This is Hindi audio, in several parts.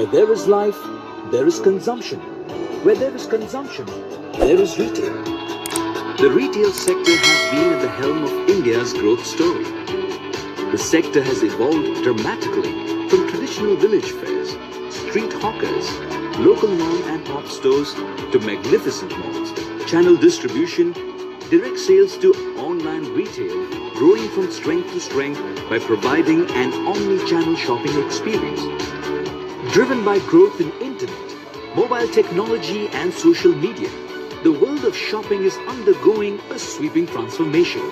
Where there is life, there is consumption. Where there is consumption, there is retail. The retail sector has been at the helm of India's growth story. The sector has evolved dramatically from traditional village fairs, street hawkers, local mom and pop stores to magnificent malls, channel distribution, direct sales to online retail, growing from strength to strength by providing an omni-channel shopping experience. Driven by growth in internet, mobile technology and social media, the world of shopping is undergoing a sweeping transformation.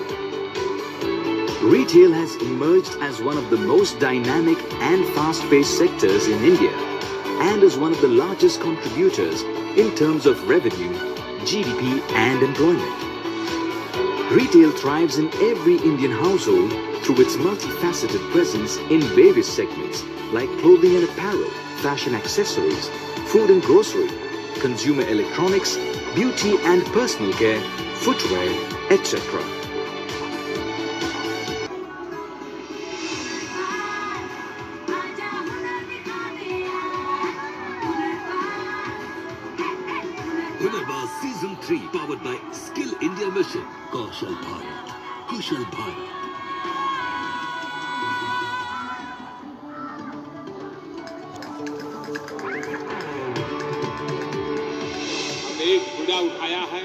Retail has emerged as one of the most dynamic and fast-paced sectors in India and is one of the largest contributors in terms of revenue, GDP and employment. Retail thrives in every Indian household through its multifaceted presence in various segments like clothing and apparel, fashion accessories, food and grocery, consumer electronics, beauty and personal care, footwear, etc. Hunar Season 3 powered by Skill India Mission. Kaushal Bharat. Kushal Bharat. एक मुद्दा उठाया है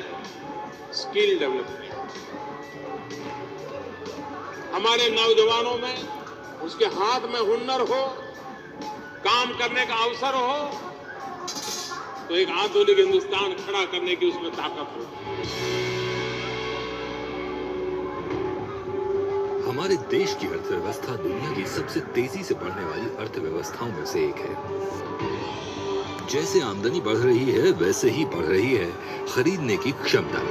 स्किल डेवलपमेंट। हमारे नौजवानों में उसके हाथ में हुनर हो, काम करने का अवसर हो, तो एक आधुनिक हिंदुस्तान खड़ा करने की उसमें ताकत हो। हमारे देश की अर्थव्यवस्था दुनिया की सबसे तेजी से बढ़ने वाली अर्थव्यवस्थाओं में से एक है। जैसे आमदनी बढ़ रही है वैसे ही बढ़ रही है खरीदने की क्षमता,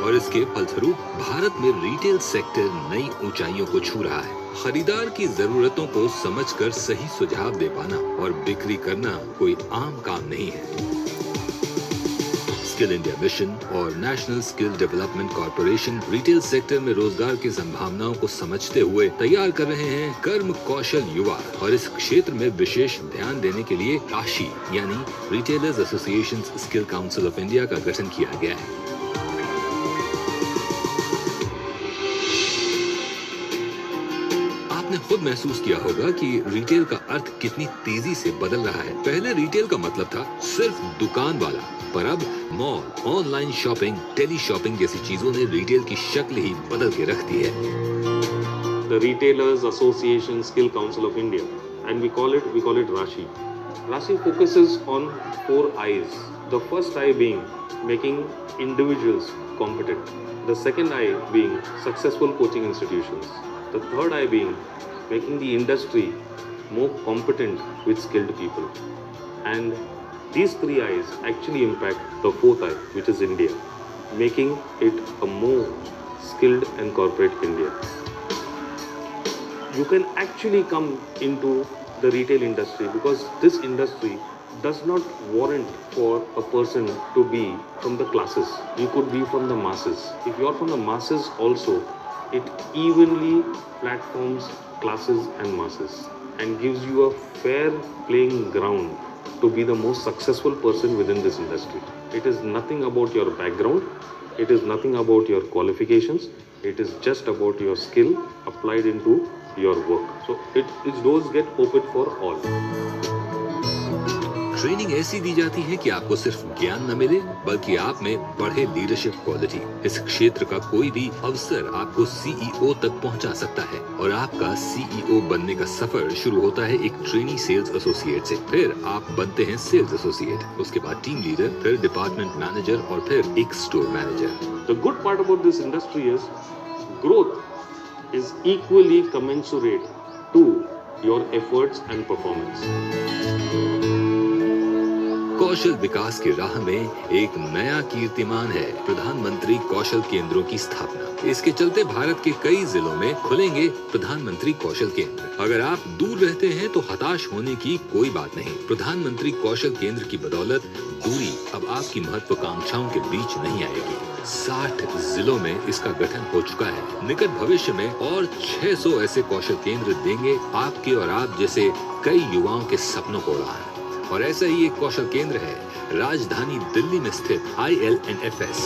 और इसके फलस्वरूप भारत में रिटेल सेक्टर नई ऊंचाइयों को छू रहा है। खरीदार की जरूरतों को समझकर सही सुझाव दे पाना और बिक्री करना कोई आम काम नहीं है। स्किल इंडिया मिशन और national skill development corporation retail sector में रोजगार की संभावनाओं को समझते हुए तैयार कर रहे हैं कर्म कौशल युवा, और इस क्षेत्र में विशेष ध्यान देने के लिए राशि यानी retailers association skill council of India का गठन किया गया है। आपने खुद महसूस किया होगा कि रिटेल का अर्थ कितनी तेजी से बदल रहा है। पहले रिटेल का मतलब था सिर्फ दुकान वाला, पर अब mall, online shopping, teleshopping जैसी चीजों ने रिटेल की शक्ल ही बदल के रख दी है। The Retailers Association Skill Council of India, and we call it Rashi. Rashi focuses on 4 I's. The first I being making individuals competent. The second I being successful coaching institutions. The third I being making the industry more competent with skilled people. And these 3 I's actually impact the 4th I, which is India, making it a more skilled and corporate India. You can actually come into the retail industry because this industry does not warrant for a person to be from the classes. You could be from the masses. If you are from the masses also, it evenly platforms classes and masses and gives you a fair playing ground to be the most successful person within this industry. It is nothing about your background. It is nothing about your qualifications. It is just about your skill applied into your work. So its doors get open for all. Training ऐसी दी जाती है कि आपको सिर्फ ज्ञान न मिले बल्कि आप में बढ़े लीडरशिप क्वालिटी। इस क्षेत्र का कोई भी अवसर आपको सीईओ तक पहुंचा सकता है, और आपका सीईओ बनने का सफर शुरू होता है एक ट्रेनी सेल्स एसोसिएट से। फिर आप बनते हैं सेल्स एसोसिएट, उसके बाद टीम लीडर, फिर डिपार्टमेंट मैनेजर और फिर एक store manager. The good part about this industry is growth is equally commensurate to your efforts and performance. कौशल विकास की राह में एक नया कीर्तिमान है प्रधानमंत्री कौशल केंद्रों की स्थापना। इसके चलते भारत के कई जिलों में खुलेंगे प्रधानमंत्री कौशल केंद्र। अगर आप दूर रहते हैं तो हताश होने की कोई बात नहीं। प्रधानमंत्री कौशल केंद्र की बदौलत दूरी अब आपकी महत्वाकांक्षाओं के बीच नहीं आएगी। 60 जिलों में इसका गठन हो चुका है। निकट भविष्य में और 600 ऐसे कौशल केंद्र देंगे आपके और आप जैसे कई युवाओं के सपनों को उड़ान। और ऐसा ही एक कौशल केंद्र है राजधानी दिल्ली में स्थित ILNFS।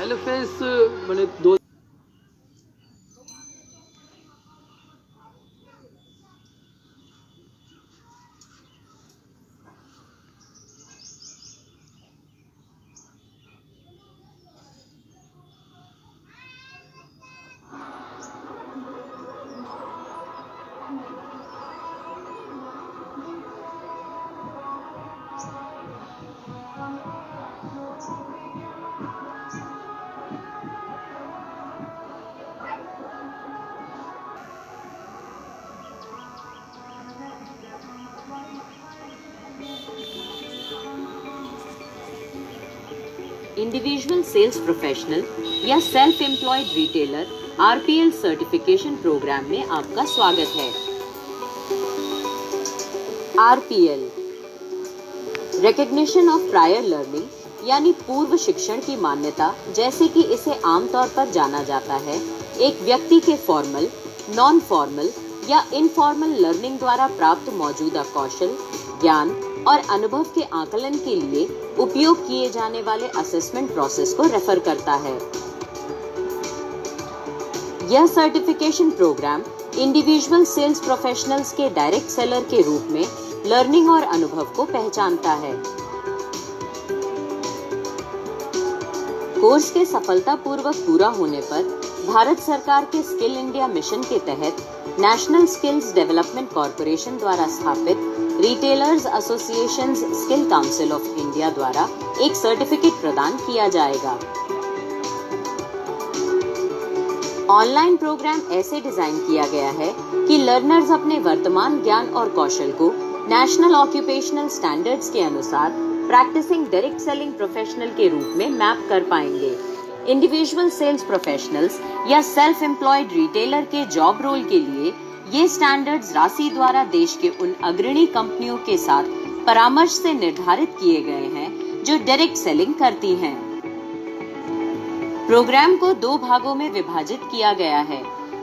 ILNFS मैंने दो इंडिविजुअल सेल्स प्रोफेशनल या self employed retailer RPL certification program में आपका स्वागत है। RPL recognition of prior learning यानी पूर्व शिक्षण की मान्यता, जैसे कि इसे आमतौर पर जाना जाता है, एक व्यक्ति के फॉर्मल, नॉन फॉर्मल या इनफॉर्मल लर्निंग द्वारा प्राप्त मौजूदा कौशल, ज्ञान और अनुभव के आकलन के लिए उपयोग किए जाने वाले असेसमेंट प्रोसेस को रेफर करता है। यह certification program individual sales professionals के डायरेक्ट सेलर के रूप में लर्निंग और अनुभव को पहचानता है। कोर्स के सफलतापूर्वक पूरा होने पर भारत सरकार के स्किल इंडिया मिशन के तहत नेशनल स्किल्स डेवलपमेंट कॉरपोरेशन द्वारा स्थापित retailers associations skill council of India द्वारा एक सर्टिफिकेट प्रदान किया जाएगा। ऑनलाइन प्रोग्राम ऐसे डिजाइन किया गया है कि लर्नर्स अपने वर्तमान ज्ञान और कौशल को नेशनल ऑक्यूपेशनल स्टैंडर्ड्स के अनुसार प्रैक्टिसिंग डायरेक्ट सेलिंग प्रोफेशनल के रूप में मैप कर पाएंगे। इंडिविजुअल सेल्स प्रोफेशनल्स या सेल्फ एम्प्लॉयड रिटेलर के जॉब रोल के लिए ये स्टैंडर्ड्स राशि द्वारा देश के उन अग्रणी कंपनियों के साथ परामर्श से निर्धारित किए गए हैं जो डायरेक्ट सेलिंग करती हैं। प्रोग्राम को 2 भागों में विभाजित किया गया है।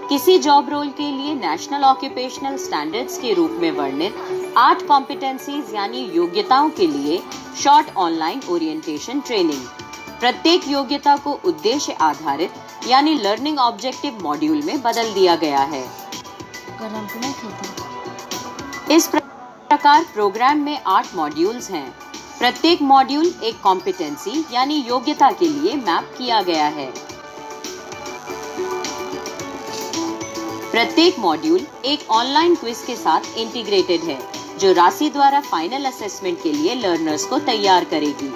किसी जॉब रोल के लिए नेशनल ऑक्यूपेशनल स्टैंडर्ड्स के रूप में वर्णित 8 कॉम्पिटेंसीज यानी योग्यताओं के लिए शॉर्ट ऑनलाइन ओरिएंटेशन ट्रेनिंग। प्रत्येक योग्यता को उद्देश्य आधारित यानी लर्निंग ऑब्जेक्टिव मॉड्यूल में बदल दिया गया है। इस प्रकार प्रोग्राम में 8 मॉड्यूल्स हैं। प्रत्येक मॉड्यूल एक कॉम्पिटेंसी यानी योग्यता के लिए मैप किया गया है। प्रत्येक मॉड्यूल एक ऑनलाइन क्विज के साथ इंटीग्रेटेड है, जो राशि द्वारा फाइनल असेसमेंट के लिए लर्नर्स को तैयार करेगी।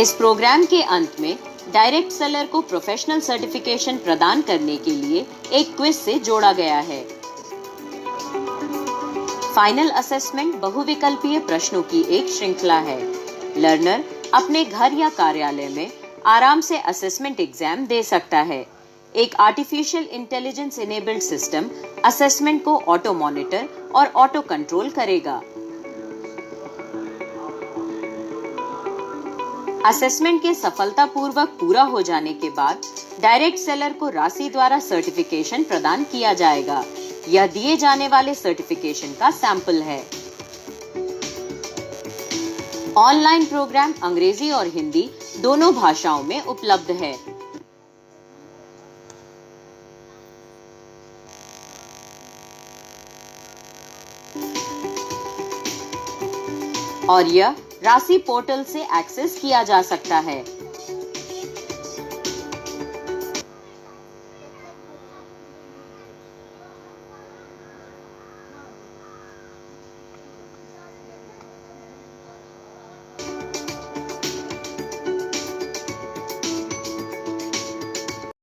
इस प्रोग्राम के अंत में डायरेक्ट सेलर को प्रोफेशनल सर्टिफिकेशन प्रदान करने के लिए एक क्विज से जोड़ा गया है। फाइनल असेसमेंट बहुविकल्पीय प्रश्नों की एक श्रृंखला है। लर्नर अपने घर या कार्यालय में आराम से असेसमेंट एग्जाम दे सकता है। एक artificial intelligence enabled system assessment को ऑटो मॉनिटर और ऑटो कंट्रोल करेगा। असेसमेंट के सफलतापूर्वक पूरा हो जाने के बाद डायरेक्ट सेलर को राशि द्वारा सर्टिफिकेशन प्रदान किया जाएगा। यह दिए जाने वाले सर्टिफिकेशन का सैंपल है। ऑनलाइन प्रोग्राम अंग्रेजी और हिंदी दोनों भाषाओं में उपलब्ध है। और यह राशि पोर्टल से एक्सेस किया जा सकता है।